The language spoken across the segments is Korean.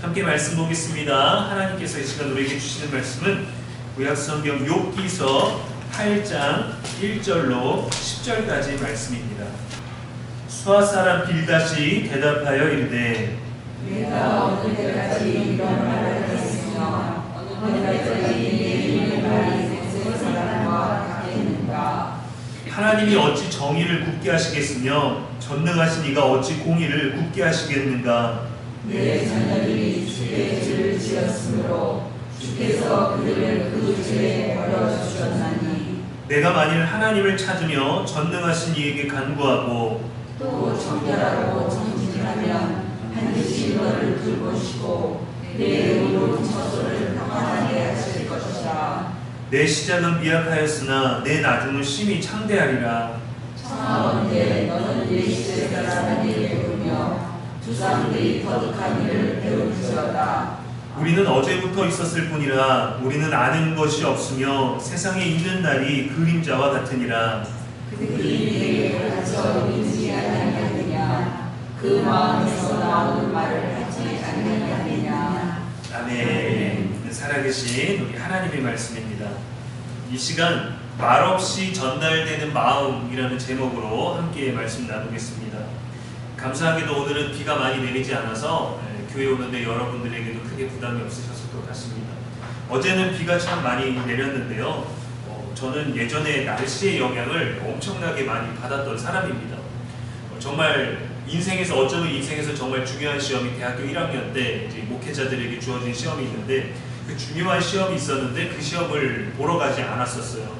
함께 말씀 보겠습니다. 하나님께서 이 시간 우리에게 주시는 말씀은 구약성경 욥기서 8장 1절로 10절까지 말씀입니다. 수아 사람 빌닷이 대답하여 이르되 내가 어느 때까지 이런 말을 했으며 어느 때까지 내 말이 세 사람과 같겠는가. 하나님이 어찌 정의를 굳게 하시겠으며 전능하신 이가 어찌 공의를 굳게 하시겠는가. 내 자녀들이 주께 죄를 지었으므로 주께서 그들을 그 죄에 버려주셨나니. 내가 만일 하나님을 찾으며 전능하신 이에게 간구하고 또 정결하고 정직하면 반드시 너를 돌보시고 내 의로운 처소를 평안하게 하실 것이다. 내 시작은 미약하였으나 내 나중은 심히 창대하리라. 청하건대 너는 내 시대라는 일을 보며 두 사람들이 거룩한 일을 배울지어다. 우리는 어제부터 있었을 뿐이라 우리는 아는 것이 없으며 세상에 있는 날이 그림자와 같으니라. 그들이 내게 갇혀 있지 아니하느냐. 그 마음에서 나오는 말을 하지 아니하느냐. 아멘. 살아계신 우리 하나님의 말씀입니다. 이 시간 말없이 전달되는 마음이라는 제목으로 함께 말씀 나누겠습니다. 감사하게도 오늘은 비가 많이 내리지 않아서 교회 오는데 여러분들에게도 크게 부담이 없으셨을 것 같습니다. 어제는 비가 참 많이 내렸는데요. 저는 예전에 날씨의 영향을 엄청나게 많이 받았던 사람입니다. 정말 어쩌면 인생에서 정말 중요한 시험이 대학교 1학년 때 이제 목회자들에게 주어진 시험이 있는데, 그 중요한 시험이 있었는데 그 시험을 보러 가지 않았었어요.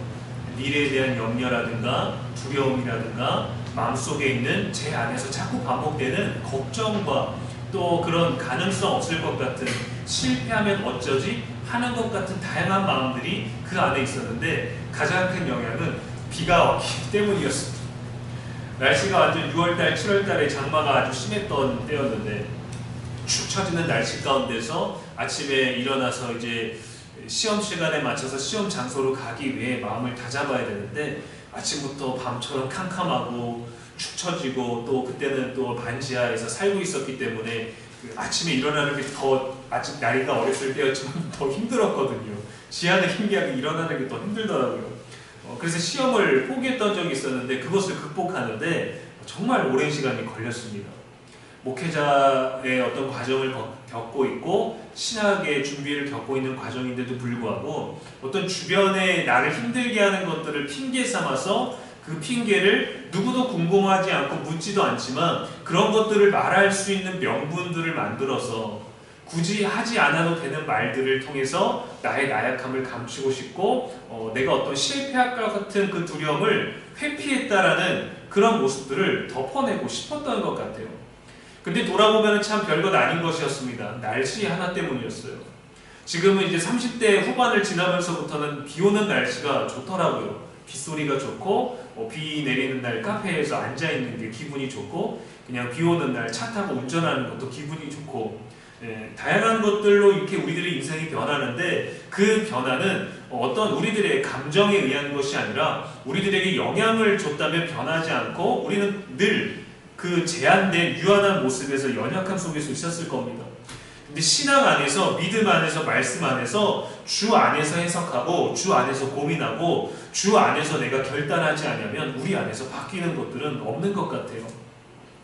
미래에 대한 염려라든가 두려움이라든가 마음속에 있는 제 안에서 자꾸 반복되는 걱정과 또 그런 가능성 없을 것 같은, 실패하면 어쩌지 하는 것 같은 다양한 마음들이 그 안에 있었는데, 가장 큰 영향은 비가 왔기 때문이었습니다. 날씨가 완전 6월달, 7월달에 장마가 아주 심했던 때였는데, 축 처지는 날씨 가운데서 아침에 일어나서 이제 시험 시간에 맞춰서 시험 장소로 가기 위해 마음을 다잡아야 되는데, 아침부터 밤처럼 캄캄하고 축 처지고, 또 그때는 또 반지하에서 살고 있었기 때문에 아침에 일어나는 게 아직 나이가 어렸을 때였지만 더 힘들었거든요. 지하는 희미하게 일어나는 게 더 힘들더라고요. 그래서 시험을 포기했던 적이 있었는데 그것을 극복하는데 정말 오랜 시간이 걸렸습니다. 목회자의 어떤 과정을 겪고 있고 신학의 준비를 겪고 있는 과정인데도 불구하고 어떤 주변에 나를 힘들게 하는 것들을 핑계 삼아서 그 핑계를 누구도 궁금하지 않고 묻지도 않지만 그런 것들을 말할 수 있는 명분들을 만들어서 굳이 하지 않아도 되는 말들을 통해서 나의 나약함을 감추고 싶고 내가 어떤 실패할 것 같은 그 두려움을 회피했다라는 그런 모습들을 덮어내고 싶었던 것 같아요. 근데 돌아보면 참 별것 아닌 것이었습니다. 날씨 하나 때문이었어요. 지금은 이제 30대 후반을 지나면서부터는 비 오는 날씨가 좋더라고요. 빗소리가 좋고 비 내리는 날 카페에서 앉아있는 게 기분이 좋고, 그냥 비 오는 날 차 타고 운전하는 것도 기분이 좋고, 다양한 것들로 이렇게 우리들의 인생이 변하는데, 그 변화는 어떤 우리들의 감정에 의한 것이 아니라 우리들에게 영향을 줬다면 변하지 않고 우리는 늘 그 제한된 유한한 모습에서 연약함 속에서 있었을 겁니다. 근데 신앙 안에서, 믿음 안에서, 말씀 안에서, 주 안에서 해석하고 주 안에서 고민하고 주 안에서 내가 결단하지 않으면 우리 안에서 바뀌는 것들은 없는 것 같아요.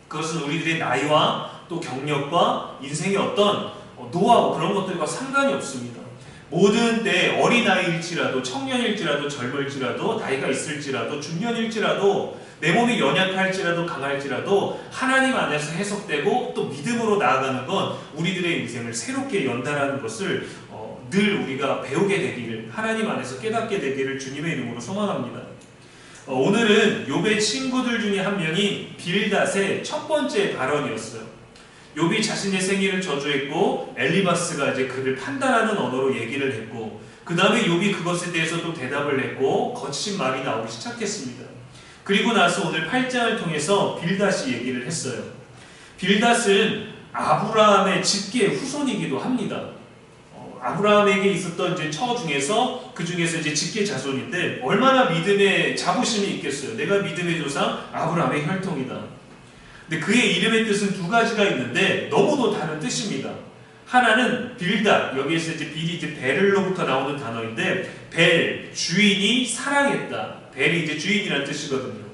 그것은 우리들의 나이와 또 경력과 인생의 어떤 노하우, 그런 것들과 상관이 없습니다. 모든 때 어린아이일지라도 청년일지라도 젊을지라도 나이가 있을지라도 중년일지라도 내 몸이 연약할지라도 강할지라도 하나님 안에서 해석되고 또 믿음으로 나아가는 건 우리들의 인생을 새롭게 연달하는 것을 늘 우리가 배우게 되기를, 하나님 안에서 깨닫게 되기를 주님의 이름으로 소망합니다. 오늘은 욥의 친구들 중에 한 명이 빌닷의 첫 번째 발언이었어요. 욥이 자신의 생일을 저주했고 엘리바스가 이제 그를 판단하는 언어로 얘기를 했고, 그 다음에 욥이 그것에 대해서 또 대답을 했고 거친 말이 나오기 시작했습니다. 그리고 나서 오늘 8장을 통해서 빌닷이 얘기를 했어요. 빌닷은 아브라함의 직계 후손이기도 합니다. 아브라함에게 있었던 이제 처 중에서 그 중에서 이제 직계 자손인데, 얼마나 믿음의 자부심이 있겠어요. 내가 믿음의 조상 아브라함의 혈통이다. 근데 그의 이름의 뜻은 두 가지가 있는데 너무도 다른 뜻입니다. 하나는 빌다, 여기에서 이제 빌이 이제 벨로부터 나오는 단어인데, 벨, 주인이 사랑했다. 벨이 이제 주인이라는 뜻이거든요.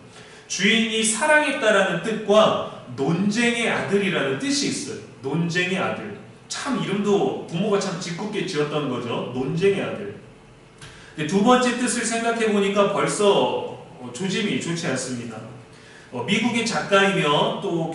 주인이 사랑했다라는 뜻과 논쟁의 아들이라는 뜻이 있어요. 논쟁의 아들. 참 이름도 부모가 참 짓궂게 지었던 거죠. 논쟁의 아들. 두 번째 뜻을 생각해 보니까 벌써 조짐이 좋지 않습니다. 미국의 작가이며 또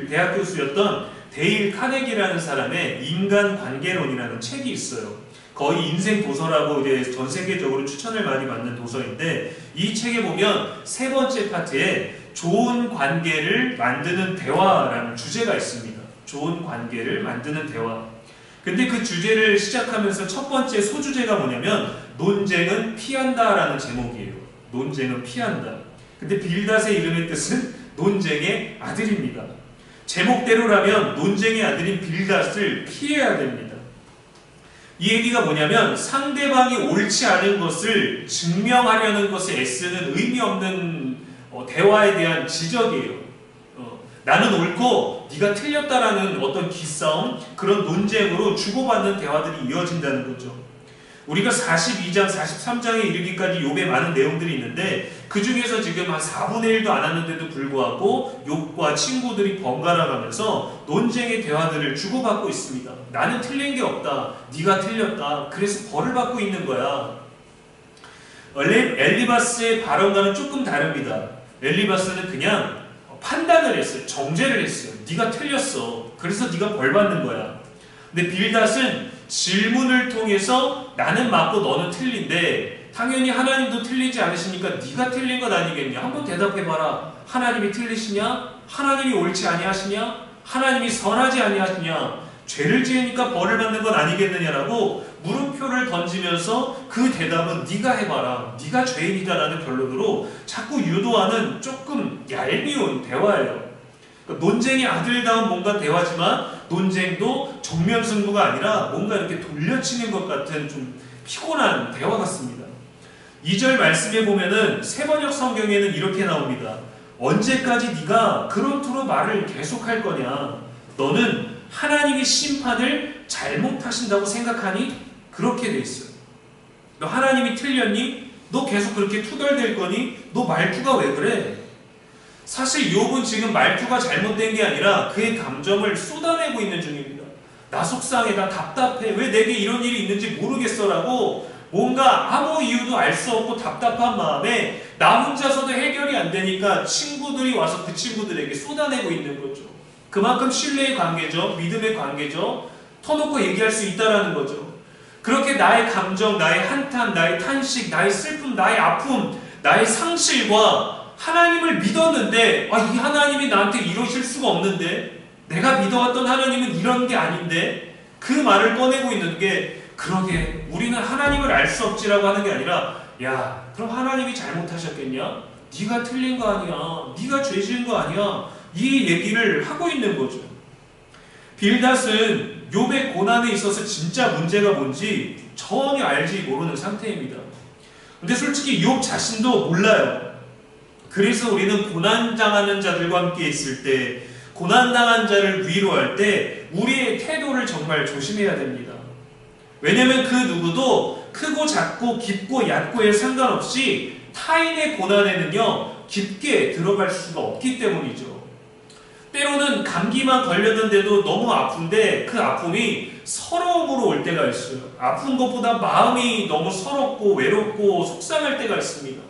대학 교수였던 데일 카네기라는 사람의 인간관계론이라는 책이 있어요. 거의 인생 도서라고 이제 전 세계적으로 추천을 많이 받는 도서인데, 이 책에 보면 세 번째 파트에 좋은 관계를 만드는 대화라는 주제가 있습니다. 좋은 관계를 만드는 대화. 근데 그 주제를 시작하면서 첫 번째 소주제가 뭐냐면 논쟁은 피한다라는 제목이에요. 논쟁은 피한다. 근데 빌닷의 이름의 뜻은 논쟁의 아들입니다. 제목대로라면 논쟁의 아들인 빌닷을 피해야 됩니다. 이 얘기가 뭐냐면 상대방이 옳지 않은 것을 증명하려는 것에 애쓰는 의미 없는 대화에 대한 지적이에요. 나는 옳고 네가 틀렸다라는 어떤 기싸움, 그런 논쟁으로 주고받는 대화들이 이어진다는 거죠. 우리가 42장, 43장에 이르기까지 욥에 많은 내용들이 있는데, 그 중에서 지금 한 4분의 1도 안 하는데도 불구하고 욥과 친구들이 번갈아 가면서 논쟁의 대화들을 주고받고 있습니다. 나는 틀린 게 없다. 네가 틀렸다. 그래서 벌을 받고 있는 거야. 엘리바스의 발언과는 조금 다릅니다. 엘리바스는 그냥 판단을 했어요. 정죄를 했어요. 네가 틀렸어. 그래서 네가 벌 받는 거야. 근데 빌닷은 질문을 통해서 나는 맞고 너는 틀린데 당연히 하나님도 틀리지 않으시니까 네가 틀린 것 아니겠냐? 한번 대답해봐라. 하나님이 틀리시냐? 하나님이 옳지 아니하시냐? 하나님이 선하지 아니하시냐? 죄를 지으니까 벌을 받는 건 아니겠느냐라고 물음표를 던지면서 그 대답은 네가 해봐라. 네가 죄인이다라는 결론으로 자꾸 유도하는 조금 얄미운 대화예요. 그러니까 논쟁의 아들다운 뭔가 대화지만 논쟁도 정면 승부가 아니라 뭔가 이렇게 돌려치는 것 같은 좀 피곤한 대화 같습니다. 2절 말씀에 보면은 새번역 성경에는 이렇게 나옵니다. 언제까지 네가 그런 투로 말을 계속할 거냐? 너는 하나님이 심판을 잘못하신다고 생각하니? 그렇게 돼 있어요. 너 하나님이 틀렸니? 너 계속 그렇게 투덜댈 거니? 너 말투가 왜 그래? 사실 욥은 지금 말투가 잘못된 게 아니라 그의 감정을 쏟아내고 있는 중입니다. 나 속상해, 나 답답해, 왜 내게 이런 일이 있는지 모르겠어라고 뭔가 아무 이유도 알 수 없고 답답한 마음에 나 혼자서도 해결이 안 되니까 친구들이 와서 그 친구들에게 쏟아내고 있는 거죠. 그만큼 신뢰의 관계죠. 믿음의 관계죠. 터놓고 얘기할 수 있다라는 거죠. 그렇게 나의 감정, 나의 한탄, 나의 탄식, 나의 슬픔, 나의 아픔, 나의 상실과 하나님을 믿었는데 이 하나님이 나한테 이러실 수가 없는데, 내가 믿어왔던 하나님은 이런 게 아닌데, 그 말을 꺼내고 있는 게, 그러게 우리는 하나님을 알 수 없지라고 하는 게 아니라, 야 그럼 하나님이 잘못하셨겠냐? 네가 틀린 거 아니야. 네가 죄 지은 거 아니야. 이 얘기를 하고 있는 거죠. 빌닷은 욥의 고난에 있어서 진짜 문제가 뭔지 전혀 알지 모르는 상태입니다. 근데 솔직히 욥 자신도 몰라요. 그래서 우리는 고난당하는 자들과 함께 있을 때, 고난당한 자를 위로할 때 우리의 태도를 정말 조심해야 됩니다. 왜냐하면 그 누구도 크고 작고 깊고 얕고에 상관없이 타인의 고난에는요 깊게 들어갈 수가 없기 때문이죠. 때로는 감기만 걸렸는데도 너무 아픈데 그 아픔이 서러움으로 올 때가 있어요. 아픈 것보다 마음이 너무 서럽고 외롭고 속상할 때가 있습니다.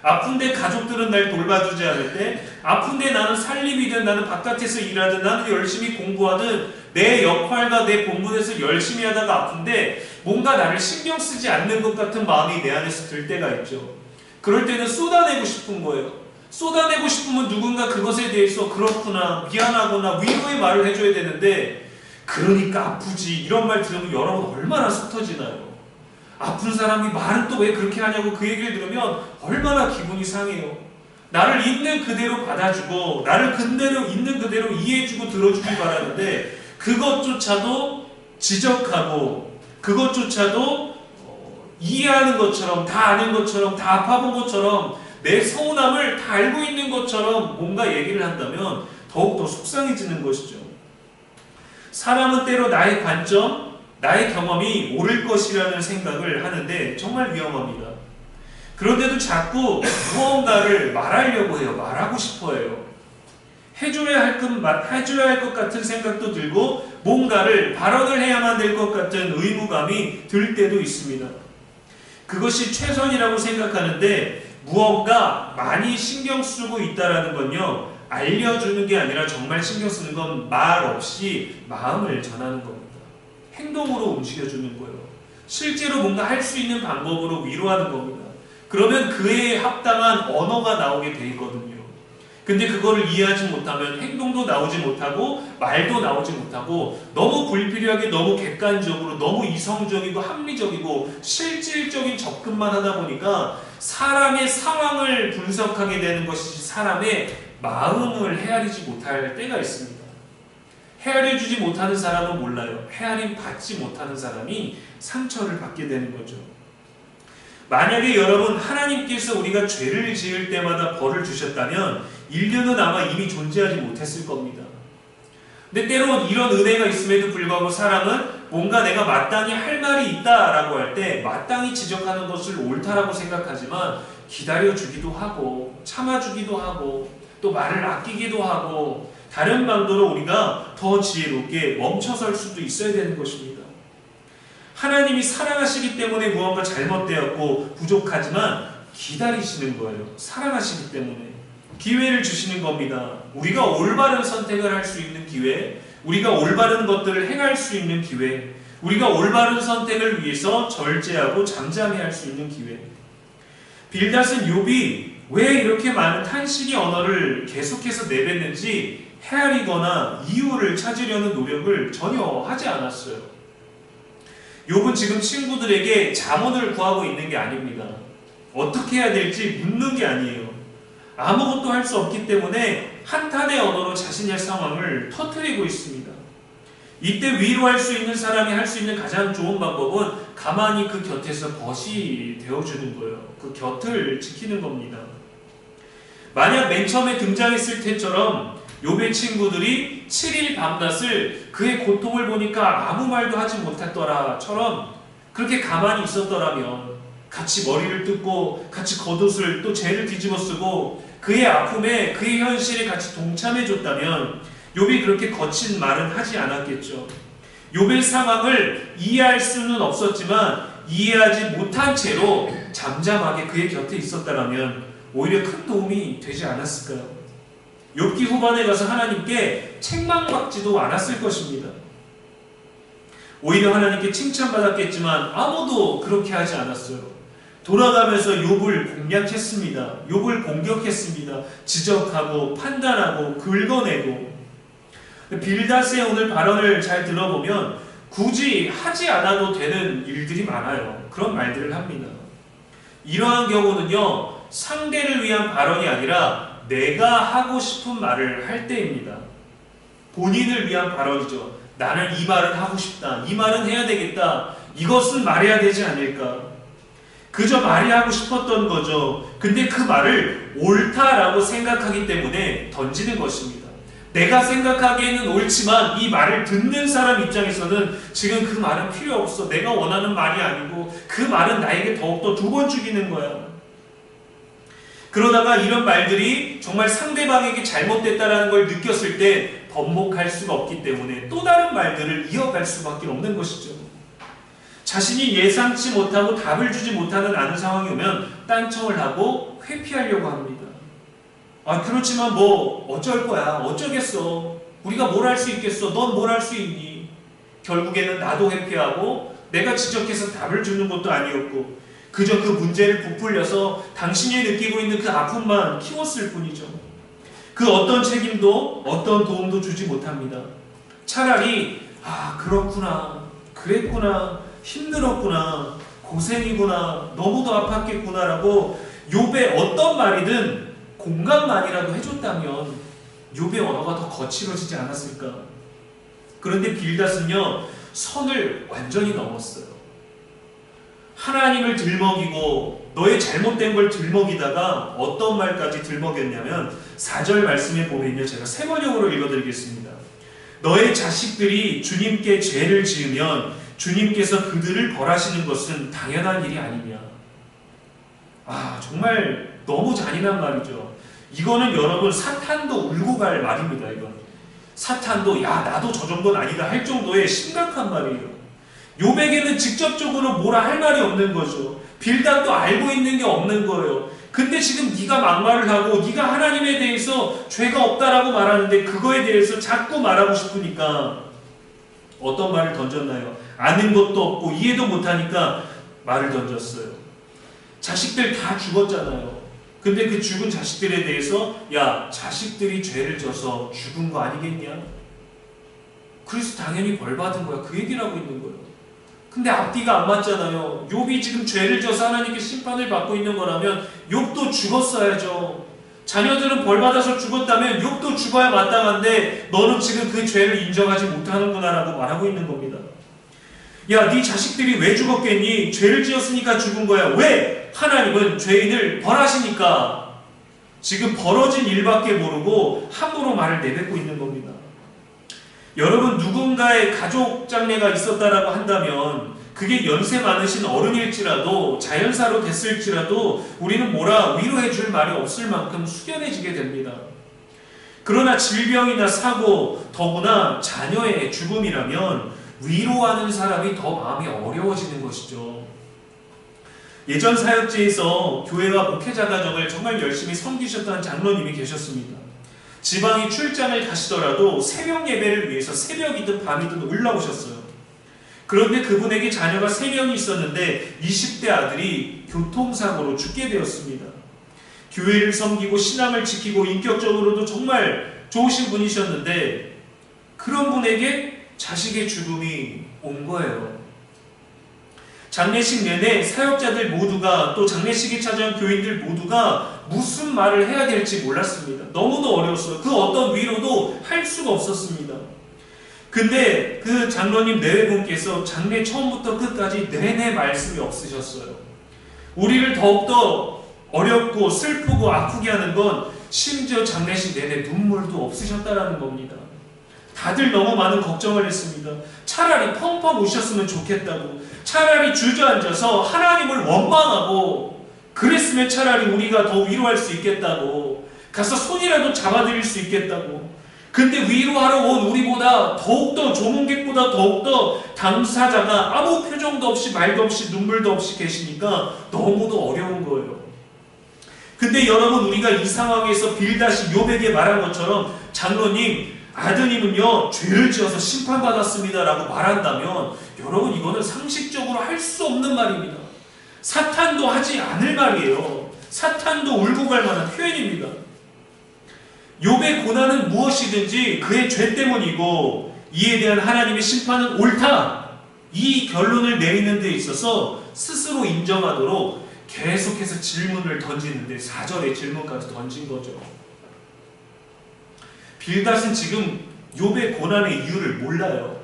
아픈데 가족들은 날 돌봐주지 않을 때, 아픈데 나는 살림이든 나는 바깥에서 일하든 나는 열심히 공부하든 내 역할과 내 본분에서 열심히 하다가 아픈데 뭔가 나를 신경 쓰지 않는 것 같은 마음이 내 안에서 들 때가 있죠. 그럴 때는 쏟아내고 싶은 거예요. 쏟아내고 싶으면 누군가 그것에 대해서 그렇구나, 미안하거나 위로의 말을 해줘야 되는데, 그러니까 아프지 이런 말 들으면 여러분 얼마나 속 터지나요? 아픈 사람이 말은 또 왜 그렇게 하냐고 그 얘기를 들으면 얼마나 기분이 상해요. 나를 있는 그대로 받아주고 나를 그대로 있는 그대로 이해해주고 들어주길 바라는데, 그것조차도 지적하고 그것조차도 이해하는 것처럼, 다 아는 것처럼, 다 아파본 것처럼, 내 서운함을 다 알고 있는 것처럼 뭔가 얘기를 한다면 더욱더 속상해지는 것이죠. 사람은 때로 나의 관점, 나의 경험이 옳을 것이라는 생각을 하는데 정말 위험합니다. 그런데도 자꾸 무언가를 말하려고 해요. 말하고 싶어 해요. 해줘야 할 것 같은 생각도 들고 뭔가를 발언을 해야만 될 것 같은 의무감이 들 때도 있습니다. 그것이 최선이라고 생각하는데 무언가 많이 신경 쓰고 있다라는 건요, 알려주는 게 아니라 정말 신경 쓰는 건 말 없이 마음을 전하는 겁니다. 행동으로 움직여주는 거예요. 실제로 뭔가 할 수 있는 방법으로 위로하는 겁니다. 그러면 그에 합당한 언어가 나오게 돼 있거든요. 근데 그거를 이해하지 못하면 행동도 나오지 못하고 말도 나오지 못하고 너무 불필요하게 너무 객관적으로 너무 이성적이고 합리적이고 실질적인 접근만 하다 보니까 사람의 상황을 분석하게 되는 것이지 사람의 마음을 헤아리지 못할 때가 있습니다. 헤아려주지 못하는 사람은 몰라요. 헤아림 받지 못하는 사람이 상처를 받게 되는 거죠. 만약에 여러분 하나님께서 우리가 죄를 지을 때마다 벌을 주셨다면 인류는 아마 이미 존재하지 못했을 겁니다. 근데 때론 이런 은혜가 있음에도 불구하고 사람은 뭔가 내가 마땅히 할 말이 있다라고 할 때 마땅히 지적하는 것을 옳다라고 생각하지만 기다려주기도 하고 참아주기도 하고 또 말을 아끼기도 하고 다른 방도로 우리가 더 지혜롭게 멈춰설 수도 있어야 되는 것입니다. 하나님이 사랑하시기 때문에 무언가 잘못되었고 부족하지만 기다리시는 거예요. 사랑하시기 때문에 기회를 주시는 겁니다. 우리가 올바른 선택을 할 수 있는 기회, 우리가 올바른 것들을 행할 수 있는 기회, 우리가 올바른 선택을 위해서 절제하고 잠잠히 할 수 있는 기회. 빌닷은 욥이 왜 이렇게 많은 탄식의 언어를 계속해서 내뱉는지 헤아리거나 이유를 찾으려는 노력을 전혀 하지 않았어요. 욥은 지금 친구들에게 자문을 구하고 있는 게 아닙니다. 어떻게 해야 될지 묻는 게 아니에요. 아무것도 할 수 없기 때문에 한탄의 언어로 자신의 상황을 터뜨리고 있습니다. 이때 위로할 수 있는 사람이 할 수 있는 가장 좋은 방법은 가만히 그 곁에서 벗이 되어주는 거예요. 그 곁을 지키는 겁니다. 만약 맨 처음에 등장했을 때처럼 욥의 친구들이 7일 밤낮을 그의 고통을 보니까 아무 말도 하지 못했더라처럼 그렇게 가만히 있었더라면 같이 머리를 뜯고 같이 겉옷을 또 죄를 뒤집어 쓰고 그의 아픔에 그의 현실에 같이 동참해줬다면 욥이 그렇게 거친 말은 하지 않았겠죠. 욥의 상황을 이해할 수는 없었지만 이해하지 못한 채로 잠잠하게 그의 곁에 있었다면 오히려 큰 도움이 되지 않았을까요? 욥기 후반에 가서 하나님께 책망받지도 않았을 것입니다. 오히려 하나님께 칭찬받았겠지만 아무도 그렇게 하지 않았어요. 돌아가면서 욥을 공략했습니다. 욥을 공격했습니다. 지적하고 판단하고 긁어내고. 빌닷의 오늘 발언을 잘 들어보면 굳이 하지 않아도 되는 일들이 많아요. 그런 말들을 합니다. 이러한 경우는요, 상대를 위한 발언이 아니라 내가 하고 싶은 말을 할 때입니다. 본인을 위한 발언이죠. 나는 이 말을 하고 싶다. 이 말은 해야 되겠다. 이것은 말해야 되지 않을까. 그저 말이 하고 싶었던 거죠. 근데 그 말을 옳다라고 생각하기 때문에 던지는 것입니다. 내가 생각하기에는 옳지만 이 말을 듣는 사람 입장에서는 지금 그 말은 필요 없어. 내가 원하는 말이 아니고 그 말은 나에게 더욱더 두 번 죽이는 거야. 그러다가 이런 말들이 정말 상대방에게 잘못됐다는 걸 느꼈을 때 번복할 수가 없기 때문에 또 다른 말들을 이어갈 수밖에 없는 것이죠. 자신이 예상치 못하고 답을 주지 못하는 아는 상황이 오면 딴청을 하고 회피하려고 합니다. 그렇지만 뭐 어쩔 거야. 어쩌겠어. 우리가 뭘 할 수 있겠어. 넌 뭘 할 수 있니? 결국에는 나도 회피하고 내가 지적해서 답을 주는 것도 아니었고 그저 그 문제를 부풀려서 당신이 느끼고 있는 그 아픔만 키웠을 뿐이죠. 그 어떤 책임도 어떤 도움도 주지 못합니다. 차라리 그렇구나. 그랬구나. 힘들었구나. 고생이구나. 너무도 아팠겠구나 라고 욥의 어떤 말이든 공감만이라도 해줬다면 욥의 언어가 더 거칠어지지 않았을까. 그런데 빌닷은요, 선을 완전히 넘었어요. 하나님을 들먹이고 너의 잘못된 걸 들먹이다가 어떤 말까지 들먹였냐면 4절 말씀에 보면요, 제가 세 번역으로 읽어드리겠습니다. 너의 자식들이 주님께 죄를 지으면 주님께서 그들을 벌하시는 것은 당연한 일이 아니냐. 정말 너무 잔인한 말이죠. 이거는 여러분 사탄도 울고 갈 말입니다. 이건 사탄도 야 나도 저 정도는 아니다 할 정도의 심각한 말이에요. 욥에게는 직접적으로 뭐라 할 말이 없는 거죠. 빌닷도 알고 있는 게 없는 거예요. 근데 지금 네가 막말을 하고 네가 하나님에 대해서 죄가 없다라고 말하는데 그거에 대해서 자꾸 말하고 싶으니까 어떤 말을 던졌나요? 아는 것도 없고 이해도 못하니까 말을 던졌어요. 자식들 다 죽었잖아요. 근데 그 죽은 자식들에 대해서 야 자식들이 죄를 져서 죽은 거 아니겠냐? 그래서 당연히 벌 받은 거야. 그 얘기를 하고 있는 거예요. 근데 앞뒤가 안 맞잖아요. 욥이 지금 죄를 져서 하나님께 심판을 받고 있는 거라면 욥도 죽었어야죠. 자녀들은 벌 받아서 죽었다면 욥도 죽어야 마땅한데 너는 지금 그 죄를 인정하지 못하는구나 라고 말하고 있는 겁니다. 야, 네 자식들이 왜 죽었겠니? 죄를 지었으니까 죽은 거야. 왜? 하나님은 죄인을 벌하시니까. 지금 벌어진 일밖에 모르고 함부로 말을 내뱉고 있는 겁니다. 여러분 누군가의 가족 장례가 있었다라고 한다면 그게 연세 많으신 어른일지라도 자연사로 됐을지라도 우리는 뭐라 위로해 줄 말이 없을 만큼 숙연해지게 됩니다. 그러나 질병이나 사고 더구나 자녀의 죽음이라면 위로하는 사람이 더 마음이 어려워지는 것이죠. 예전 사역지에서 교회와 목회자 가정을 정말 열심히 섬기셨던 장로님이 계셨습니다. 지방이 출장을 가시더라도 새벽 예배를 위해서 새벽이든 밤이든 올라오셨어요. 그런데 그분에게 자녀가 3명이 있었는데 20대 아들이 교통사고로 죽게 되었습니다. 교회를 섬기고 신앙을 지키고 인격적으로도 정말 좋으신 분이셨는데 그런 분에게 자식의 죽음이 온 거예요. 장례식 내내 사역자들 모두가 또 장례식에 찾아온 교인들 모두가 무슨 말을 해야 될지 몰랐습니다. 너무도 어려웠어요. 그 어떤 위로도 할 수가 없었습니다. 근데 그 장로님 내외분께서 장례 처음부터 끝까지 내내 말씀이 없으셨어요. 우리를 더욱더 어렵고 슬프고 아프게 하는 건 심지어 장례식 내내 눈물도 없으셨다라는 겁니다. 다들 너무 많은 걱정을 했습니다. 차라리 펑펑 우셨으면 좋겠다고, 차라리 주저앉아서 하나님을 원망하고 그랬으면 차라리 우리가 더 위로할 수 있겠다고, 가서 손이라도 잡아드릴 수 있겠다고. 근데 위로하러 온 우리보다 더욱더 조문객보다 더욱더 당사자가 아무 표정도 없이 말도 없이 눈물도 없이 계시니까 너무도 어려운 거예요. 근데 여러분 우리가 이 상황에서 빌닷이 욥에게 말한 것처럼 장로님 아드님은요 죄를 지어서 심판받았습니다 라고 말한다면 여러분 이거는 상식적으로 할 수 없는 말입니다. 사탄도 하지 않을 말이에요. 사탄도 울고 갈 만한 표현입니다. 욥의 고난은 무엇이든지 그의 죄 때문이고 이에 대한 하나님의 심판은 옳다, 이 결론을 내리는 데 있어서 스스로 인정하도록 계속해서 질문을 던지는데 4절에 질문까지 던진 거죠. 빌닷은 지금 욥의 고난의 이유를 몰라요.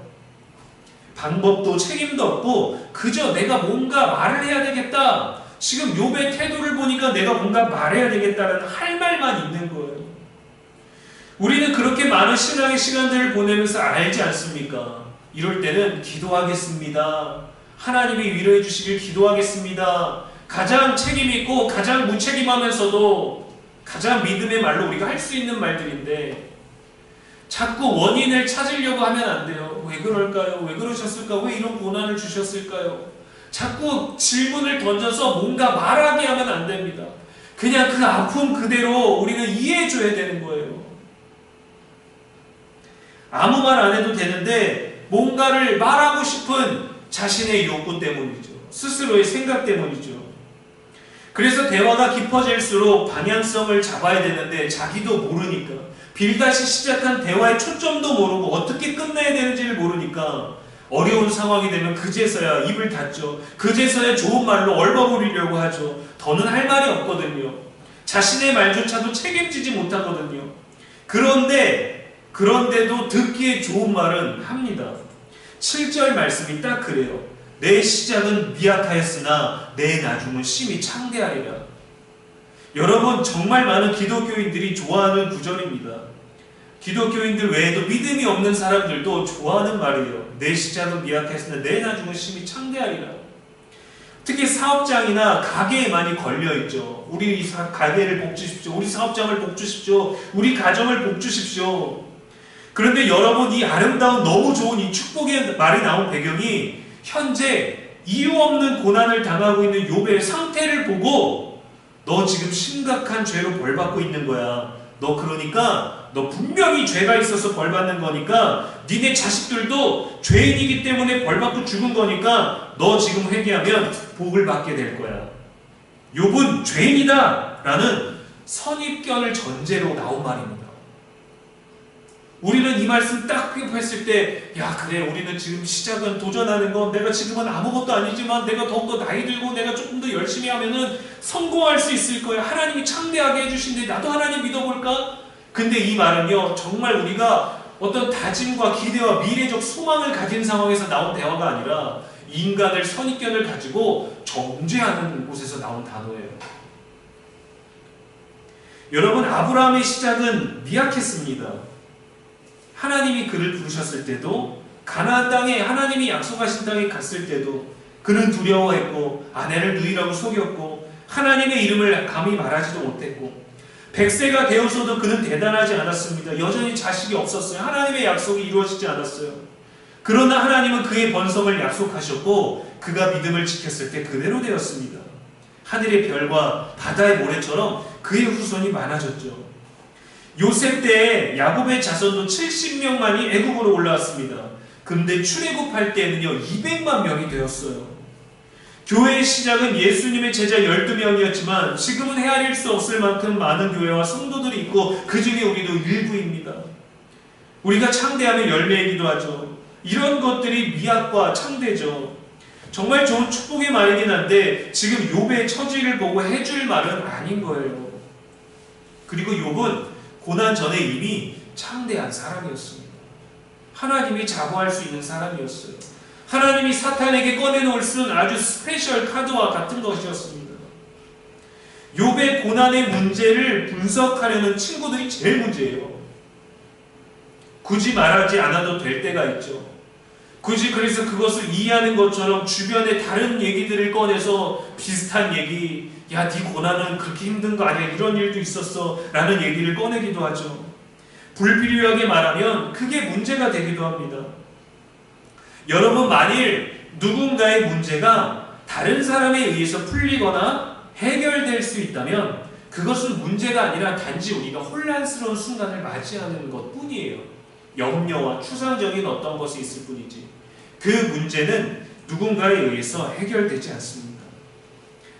방법도 책임도 없고 그저 내가 뭔가 말을 해야 되겠다, 지금 욥의 태도를 보니까 내가 뭔가 말해야 되겠다는 할 말만 있는 거예요. 우리는 그렇게 많은 신앙의 시간들을 보내면서 알지 않습니까? 이럴 때는 기도하겠습니다, 하나님이 위로해 주시길 기도하겠습니다, 가장 책임있고 가장 무책임하면서도 가장 믿음의 말로 우리가 할 수 있는 말들인데 자꾸 원인을 찾으려고 하면 안 돼요. 왜 그럴까요? 왜 그러셨을까? 왜 이런 고난을 주셨을까요? 자꾸 질문을 던져서 뭔가 말하게 하면 안 됩니다. 그냥 그 아픔 그대로 우리는 이해해줘야 되는 거예요. 아무 말 안 해도 되는데 뭔가를 말하고 싶은 자신의 욕구 때문이죠. 스스로의 생각 때문이죠. 그래서 대화가 깊어질수록 방향성을 잡아야 되는데 자기도 모르니까, 빌닷이 시작한 대화의 초점도 모르고 어떻게 끝내야 되는지를 모르니까 어려운 상황이 되면 그제서야 입을 닫죠. 그제서야 좋은 말로 얼버무리려고 하죠. 더는 할 말이 없거든요. 자신의 말조차도 책임지지 못하거든요. 그런데도 듣기에 좋은 말은 합니다. 7절 말씀이 딱 그래요. 내 시작은 미약하였으나 내 나중은 심히 창대하리라. 여러분 정말 많은 기독교인들이 좋아하는 구절입니다. 기독교인들 외에도 믿음이 없는 사람들도 좋아하는 말이에요. 내 시작은 미약했으나 내 나중은 심히 창대하리라. 특히 사업장이나 가게에 많이 걸려있죠. 우리 가게를 복 주십시오. 우리 사업장을 복 주십시오. 우리 가정을 복 주십시오. 그런데 여러분, 이 아름다운 너무 좋은 이 축복의 말이 나온 배경이 현재 이유 없는 고난을 당하고 있는 욥의 상태를 보고 너 지금 심각한 죄로 벌받고 있는 거야. 너 그러니까 너 분명히 죄가 있어서 벌받는 거니까 니네 자식들도 죄인이기 때문에 벌받고 죽은 거니까 너 지금 회개하면 복을 받게 될 거야. 욥은 죄인이다 라는 선입견을 전제로 나온 말입니다. 우리는 이 말씀 딱 했을 때, 야 그래, 우리는 지금 시작은 도전하는 건, 내가 지금은 아무것도 아니지만 내가 더욱더 나이 들고 내가 조금 더 열심히 하면은 성공할 수 있을 거야. 하나님이 창대하게 해주신데 나도 하나님 믿어볼까? 근데 이 말은요, 정말 우리가 어떤 다짐과 기대와 미래적 소망을 가진 상황에서 나온 대화가 아니라 인간을 선입견을 가지고 정죄하는 곳에서 나온 단어예요. 여러분, 아브라함의 시작은 미약했습니다. 하나님이 그를 부르셨을 때도, 가나안 땅에 하나님이 약속하신 땅에 갔을 때도 그는 두려워했고 아내를 누이라고 속였고 하나님의 이름을 감히 말하지도 못했고 100세가 되어서도 그는 대단하지 않았습니다. 여전히 자식이 없었어요. 하나님의 약속이 이루어지지 않았어요. 그러나 하나님은 그의 번성을 약속하셨고 그가 믿음을 지켰을 때 그대로 되었습니다. 하늘의 별과 바다의 모래처럼 그의 후손이 많아졌죠. 요셉 때에 야곱의 자손도 70명만이 애굽으로 올라왔습니다. 그런데 출애굽할 때는요 200만 명이 되었어요. 교회의 시작은 예수님의 제자 12명이었지만 지금은 헤아릴 수 없을 만큼 많은 교회와 성도들이 있고 그 중에 우리도 일부입니다. 우리가 창대하면 열매이기도 하죠. 이런 것들이 미학과 창대죠. 정말 좋은 축복의 말이긴 한데 지금 욥의 처지를 보고 해줄 말은 아닌 거예요. 그리고 욥은 고난 전에 이미 창대한 사람이었습니다. 하나님이 자부할 수 있는 사람이었어요. 하나님이 사탄에게 꺼내놓을 수 있는 아주 스페셜 카드와 같은 것이었습니다. 욥의 고난의 문제를 분석하려는 친구들이 제일 문제예요. 굳이 말하지 않아도 될 때가 있죠. 굳이 그래서 그것을 이해하는 것처럼 주변의 다른 얘기들을 꺼내서 비슷한 얘기, 야, 네 고난은 그렇게 힘든 거 아니야, 이런 일도 있었어 라는 얘기를 꺼내기도 하죠. 불필요하게 말하면 그게 문제가 되기도 합니다. 여러분, 만일 누군가의 문제가 다른 사람에 의해서 풀리거나 해결될 수 있다면 그것은 문제가 아니라 단지 우리가 혼란스러운 순간을 맞이하는 것 뿐이에요. 염려와 추상적인 어떤 것이 있을 뿐이지 그 문제는 누군가에 의해서 해결되지 않습니다.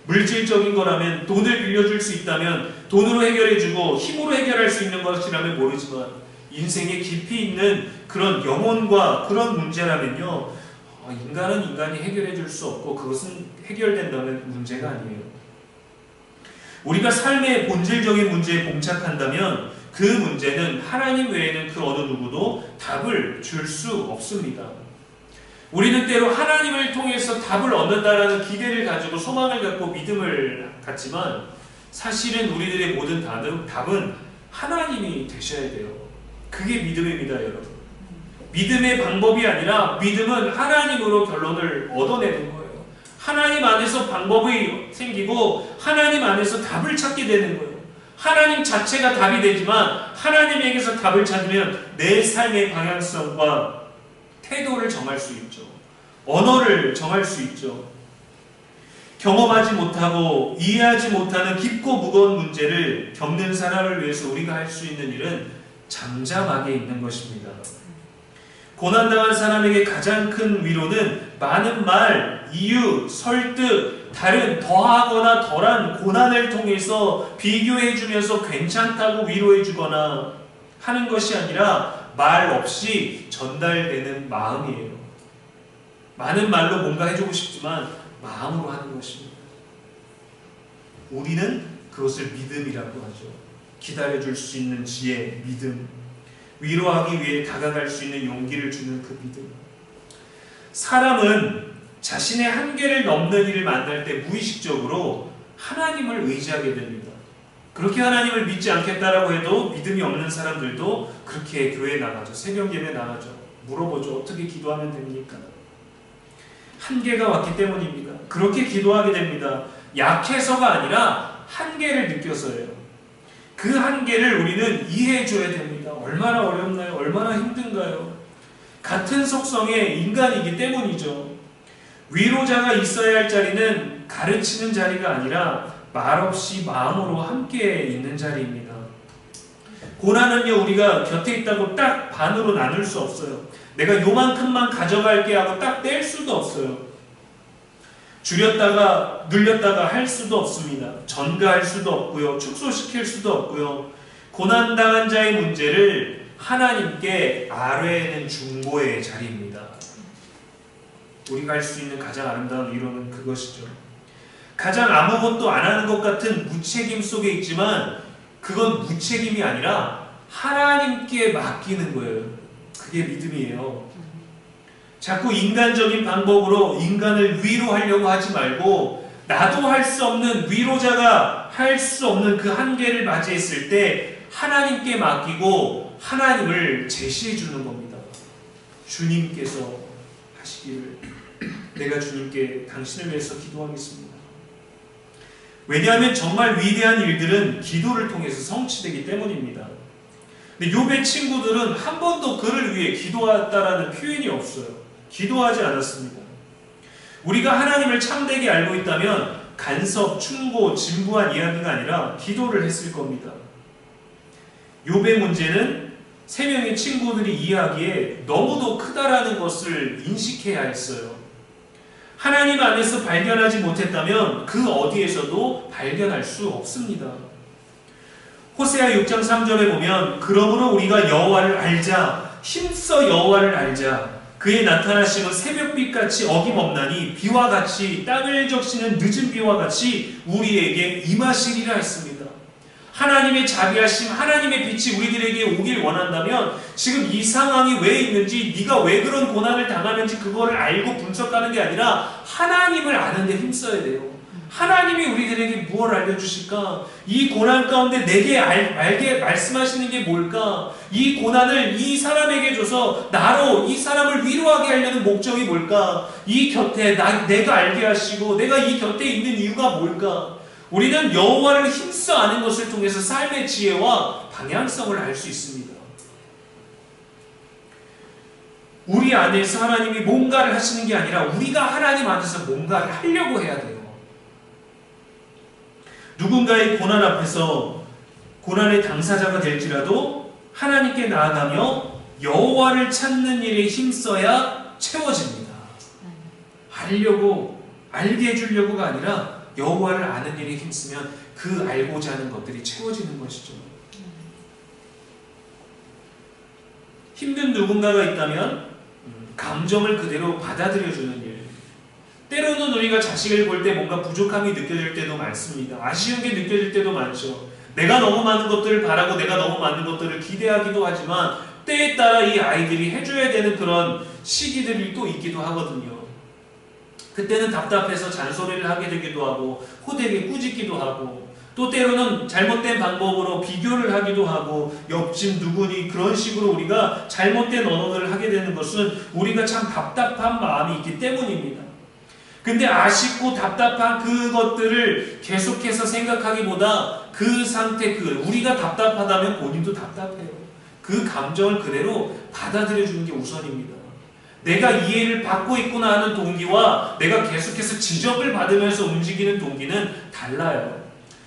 물질적인 거라면 돈을 빌려줄 수 있다면 돈으로 해결해주고 힘으로 해결할 수 있는 것이라면 모르지만 인생에 깊이 있는 그런 영혼과 그런 문제라면요, 인간은 인간이 해결해줄 수 없고 그것은 해결된다면 문제가 아니에요. 우리가 삶의 본질적인 문제에 봉착한다면 그 문제는 하나님 외에는 그 어느 누구도 답을 줄 수 없습니다. 우리는 때로 하나님을 통해서 답을 얻는다라는 기대를 가지고 소망을 갖고 믿음을 갖지만 사실은 우리들의 모든 답은 하나님이 되셔야 돼요. 그게 믿음입니다, 여러분. 믿음의 방법이 아니라 믿음은 하나님으로 결론을 얻어내는 거예요. 하나님 안에서 방법이 생기고 하나님 안에서 답을 찾게 되는 거예요. 하나님 자체가 답이 되지만 하나님에게서 답을 찾으면 내 삶의 방향성과 태도를 정할 수 있죠. 언어를 정할 수 있죠. 경험하지 못하고 이해하지 못하는 깊고 무거운 문제를 겪는 사람을 위해서 우리가 할 수 있는 일은 잠잠하게 있는 것입니다. 고난당한 사람에게 가장 큰 위로는 많은 말, 이유, 설득, 다른 더하거나 덜한 고난을 통해서 비교해주면서 괜찮다고 위로해주거나 하는 것이 아니라 말 없이 전달되는 마음이에요. 많은 말로 뭔가 해주고 싶지만 마음으로 하는 것입니다. 우리는 그것을 믿음이라고 하죠. 기다려줄 수 있는 지혜, 믿음. 위로하기 위해 다가갈 수 있는 용기를 주는 그 믿음. 사람은 자신의 한계를 넘는 일을 만날 때 무의식적으로 하나님을 의지하게 됩니다. 그렇게 하나님을 믿지 않겠다라고 해도 믿음이 없는 사람들도 그렇게 교회에 나가죠. 새벽 예배 나가죠. 물어보죠. 어떻게 기도하면 됩니까? 한계가 왔기 때문입니다. 그렇게 기도하게 됩니다. 약해서가 아니라 한계를 느껴서예요. 그 한계를 우리는 이해해 줘야 됩니다. 얼마나 어렵나요? 얼마나 힘든가요? 같은 속성의 인간이기 때문이죠. 위로자가 있어야 할 자리는 가르치는 자리가 아니라 말없이 마음으로 함께 있는 자리입니다. 고난은요, 우리가 곁에 있다고 딱 반으로 나눌 수 없어요. 내가 요만큼만 가져갈게 하고 딱 뗄 수도 없어요. 줄였다가 늘렸다가 할 수도 없습니다. 전가할 수도 없고요. 축소시킬 수도 없고요. 고난당한 자의 문제를 하나님께 아뢰는 중보의 자리입니다. 우리가 할 수 있는 가장 아름다운 위로는 그것이죠. 가장 아무것도 안 하는 것 같은 무책임 속에 있지만 그건 무책임이 아니라 하나님께 맡기는 거예요. 그게 믿음이에요. 자꾸 인간적인 방법으로 인간을 위로하려고 하지 말고 나도 할 수 없는 위로자가 할 수 없는 그 한계를 맞이했을 때 하나님께 맡기고 하나님을 제시해 주는 겁니다. 주님께서 하시기를 내가 주님께 당신을 위해서 기도하겠습니다. 왜냐하면 정말 위대한 일들은 기도를 통해서 성취되기 때문입니다. 근데 욥의 친구들은 한 번도 그를 위해 기도했다라는 표현이 없어요. 기도하지 않았습니다. 우리가 하나님을 참되게 알고 있다면 간섭, 충고, 진부한 이야기가 아니라 기도를 했을 겁니다. 욥의 문제는 세 명의 친구들이 이야기에 너무도 크다라는 것을 인식해야 했어요. 하나님 안에서 발견하지 못했다면 그 어디에서도 발견할 수 없습니다. 호세아 6장 3절에 보면 그러므로 우리가 여호와를 알자 힘써 여호와를 알자 그의 나타나심은 새벽빛같이 어김없나니 비와 같이 땅을 적시는 늦은 비와 같이 우리에게 임하시리라 했습니다. 하나님의 자비하심, 하나님의 빛이 우리들에게 오길 원한다면 지금 이 상황이 왜 있는지, 네가 왜 그런 고난을 당하는지 그거를 알고 분석하는 게 아니라 하나님을 아는 데 힘써야 돼요. 하나님이 우리들에게 무엇을 알려주실까? 이 고난 가운데 내게 알게 말씀하시는 게 뭘까? 이 고난을 이 사람에게 줘서 나로 이 사람을 위로하게 하려는 목적이 뭘까? 이 곁에 내가 알게 하시고 내가 이 곁에 있는 이유가 뭘까? 우리는 여호와를 힘써 아는 것을 통해서 삶의 지혜와 방향성을 알 수 있습니다. 우리 안에서 하나님이 뭔가를 하시는 게 아니라 우리가 하나님 안에서 뭔가를 하려고 해야 돼요. 누군가의 고난 앞에서 고난의 당사자가 될지라도 하나님께 나아가며 여호와를 찾는 일에 힘써야 채워집니다. 하려고 알게 해주려고가 아니라 여호와를 아는 일에 힘쓰면 그 알고자 하는 것들이 채워지는 것이죠. 힘든 누군가가 있다면 감정을 그대로 받아들여주는 일. 때로는 우리가 자식을 볼 때 뭔가 부족함이 느껴질 때도 많습니다. 아쉬운 게 느껴질 때도 많죠. 내가 너무 많은 것들을 바라고 내가 너무 많은 것들을 기대하기도 하지만 때에 따라 이 아이들이 해줘야 되는 그런 시기들이 또 있기도 하거든요. 그때는 답답해서 잔소리를 하게 되기도 하고 호되게 꾸짖기도 하고 또 때로는 잘못된 방법으로 비교를 하기도 하고 옆집 누구니 그런 식으로 우리가 잘못된 언어를 하게 되는 것은 우리가 참 답답한 마음이 있기 때문입니다. 근데 아쉽고 답답한 그것들을 계속해서 생각하기보다 그 상태, 우리가 답답하다면 본인도 답답해요. 그 감정을 그대로 받아들여주는 게 우선입니다. 내가 이해를 받고 있구나 하는 동기와 내가 계속해서 지적을 받으면서 움직이는 동기는 달라요.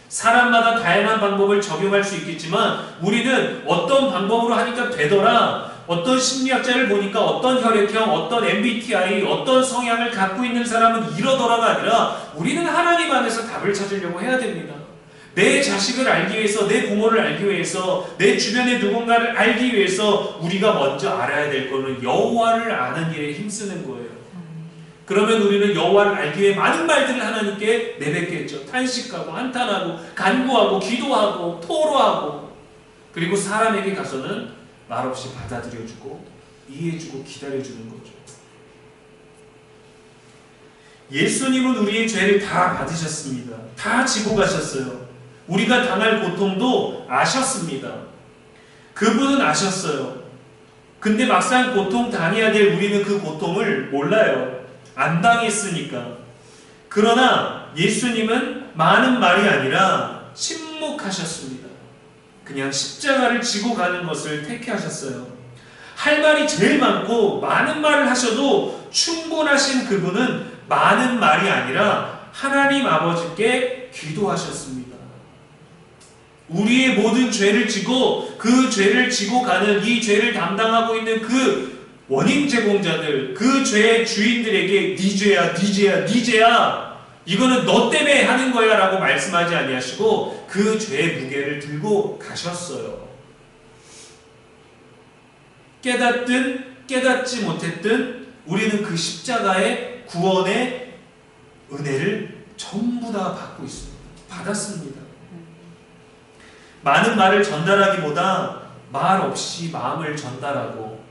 사람마다 다양한 방법을 적용할 수 있겠지만 우리는 어떤 방법으로 하니까 되더라, 어떤 심리학자를 보니까 어떤 혈액형, 어떤 MBTI, 어떤 성향을 갖고 있는 사람은 이러더라가 아니라 우리는 하나님 안에서 답을 찾으려고 해야 됩니다. 내 자식을 알기 위해서, 내 부모를 알기 위해서, 내 주변의 누군가를 알기 위해서 우리가 먼저 알아야 될 거는 여호와를 아는 일에 힘쓰는 거예요. 그러면 우리는 여호와를 알기 위해 많은 말들을 하나님께 내뱉겠죠. 탄식하고 한탄하고 간구하고 기도하고 토로하고, 그리고 사람에게 가서는 말없이 받아들여주고 이해해주고 기다려주는 거죠. 예수님은 우리의 죄를 다 받으셨습니다. 다 지고 가셨어요. 우리가 당할 고통도 아셨습니다. 그분은 아셨어요. 근데 막상 고통 당해야 될 우리는 그 고통을 몰라요. 안 당했으니까. 그러나 예수님은 많은 말이 아니라 침묵하셨습니다. 그냥 십자가를 지고 가는 것을 택하셨어요. 할 말이 제일 많고 많은 말을 하셔도 충분하신 그분은 많은 말이 아니라 하나님 아버지께 기도하셨습니다. 우리의 모든 죄를 지고 그 죄를 지고 가는 이 죄를 담당하고 있는 그 원인 제공자들, 그 죄의 주인들에게 네 죄야, 네 죄야, 네 죄야, 이거는 너 때문에 하는 거야 라고 말씀하지 아니하시고 그 죄의 무게를 들고 가셨어요. 깨닫든 깨닫지 못했든 우리는 그 십자가의 구원의 은혜를 전부 다 받고 있습니다. 받았습니다. 많은 말을 전달하기보다 말 없이 마음을 전달하고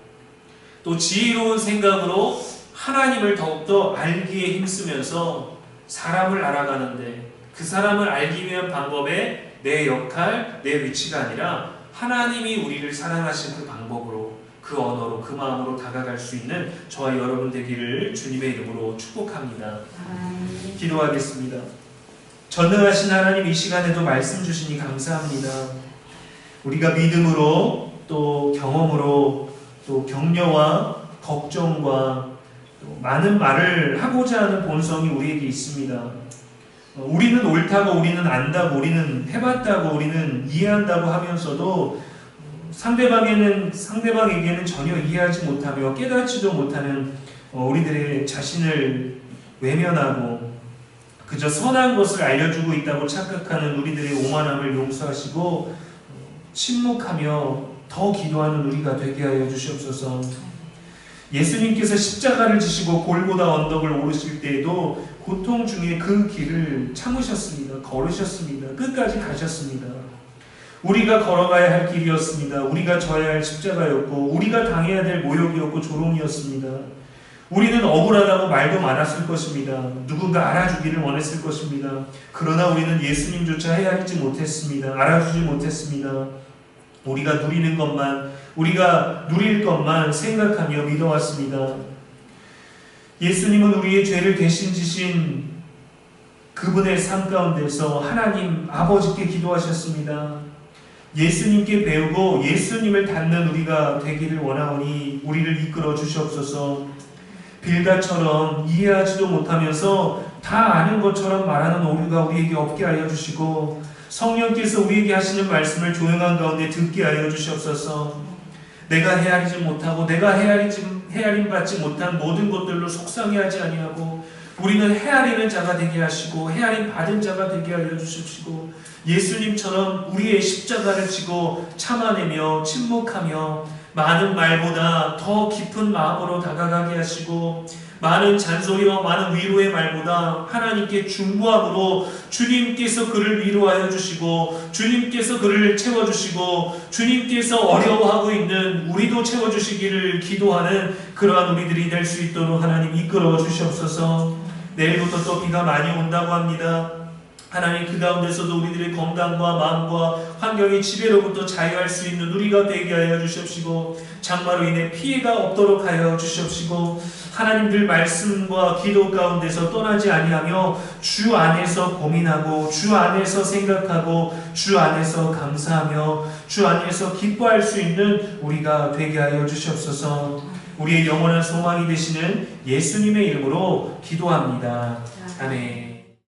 또 지혜로운 생각으로 하나님을 더욱더 알기에 힘쓰면서 사람을 알아가는데 그 사람을 알기 위한 방법에 내 역할, 내 위치가 아니라 하나님이 우리를 사랑하신 그 방법으로, 그 언어로, 그 마음으로 다가갈 수 있는 저와 여러분 되기를 주님의 이름으로 축복합니다. 기도하겠습니다. 전능하신 하나님, 이 시간에도 말씀 주시니 감사합니다. 우리가 믿음으로 또 경험으로 또 격려와 걱정과 또 많은 말을 하고자 하는 본성이 우리에게 있습니다. 우리는 옳다고, 우리는 안다고, 우리는 해봤다고, 우리는 이해한다고 하면서도 상대방에게는 전혀 이해하지 못하며 깨닫지도 못하는 우리들의 자신을 외면하고 그저 선한 것을 알려주고 있다고 착각하는 우리들의 오만함을 용서하시고 침묵하며 더 기도하는 우리가 되게 하여 주시옵소서. 예수님께서 십자가를 지시고 골고다 언덕을 오르실 때에도 고통 중에 그 길을 참으셨습니다. 걸으셨습니다. 끝까지 가셨습니다. 우리가 걸어가야 할 길이었습니다. 우리가 져야 할 십자가였고 우리가 당해야 될 모욕이었고 조롱이었습니다. 우리는 억울하다고 말도 많았을 것입니다. 누군가 알아주기를 원했을 것입니다. 그러나 우리는 예수님조차 헤아리지 못했습니다. 알아주지 못했습니다. 우리가 누리는 것만, 우리가 누릴 것만 생각하며 믿어왔습니다. 예수님은 우리의 죄를 대신 지신 그분의 삶 가운데서 하나님 아버지께 기도하셨습니다. 예수님께 배우고 예수님을 닮는 우리가 되기를 원하오니 우리를 이끌어 주시옵소서. 빌다처럼 이해하지도 못하면서 다 아는 것처럼 말하는 오류가 우리에게 없게 하여 주시고 성령께서 우리에게 하시는 말씀을 조용한 가운데 듣게 하여 주시옵소서. 내가 헤아리지 못하고 내가 헤아림받지 못한 모든 것들로 속상해하지 아니하고 우리는 헤아리는 자가 되게 하시고 헤아림 받은 자가 되게 하여 주십시고 예수님처럼 우리의 십자가를 지고 참아내며 침묵하며 많은 말보다 더 깊은 마음으로 다가가게 하시고 많은 잔소리와 많은 위로의 말보다 하나님께 중보함으로 주님께서 그를 위로하여 주시고 주님께서 그를 채워주시고 주님께서 어려워하고 있는 우리도 채워주시기를 기도하는 그러한 우리들이 될 수 있도록 하나님 이끌어 주시옵소서. 내일부터 또 비가 많이 온다고 합니다. 하나님 그 가운데서도 우리들의 건강과 마음과 환경의 지배로부터 자유할 수 있는 우리가 되게 하여 주시옵시고 장마로 인해 피해가 없도록 하여 주시옵시고 하나님 늘 말씀과 기도 가운데서 떠나지 아니하며 주 안에서 고민하고 주 안에서 생각하고 주 안에서 감사하며 주 안에서 기뻐할 수 있는 우리가 되게 하여 주시옵소서. 우리의 영원한 소망이 되시는 예수님의 이름으로 기도합니다. 아멘.